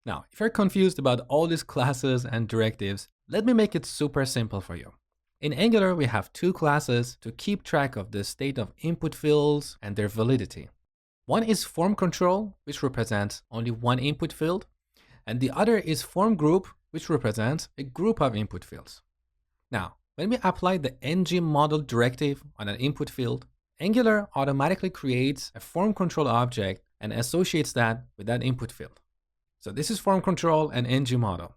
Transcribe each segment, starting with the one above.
Now, if you're confused about all these classes and directives, let me make it super simple for you. In Angular, we have two classes to keep track of the state of input fields and their validity. One is form control, which represents only one input field, and the other is form group, which represents a group of input fields. Now, when we apply the ng-model directive on an input field, Angular automatically creates a form control object and associates that with that input field. So this is form control and ng-model.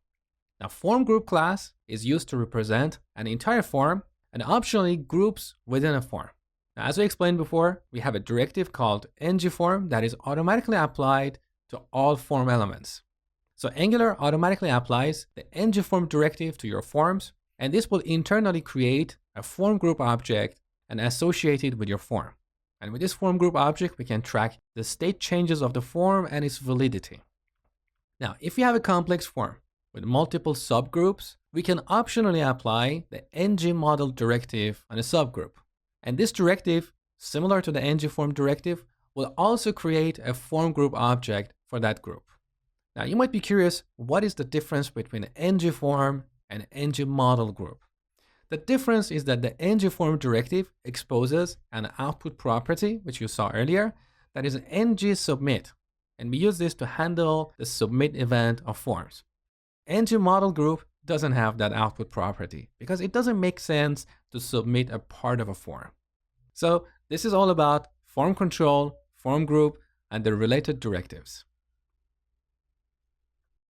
Now, form group class is used to represent an entire form and optionally groups within a form. Now, as we explained before, we have a directive called ngForm that is automatically applied to all form elements. So Angular automatically applies the ngForm directive to your forms, and this will internally create a form group object and associate it with your form. And with this form group object, we can track the state changes of the form and its validity. Now, if you have a complex form with multiple subgroups, we can optionally apply the ng-model directive on a subgroup. And this directive, similar to the ngForm directive, will also create a form group object for that group. Now, you might be curious, what is the difference between ngForm and ng-model group? The difference is that the ngForm directive exposes an output property, which you saw earlier, that is ng-submit. And we use this to handle the submit event of forms. ng-model group doesn't have that output property because it doesn't make sense to submit a part of a form. So this is all about form control, form group, and the related directives.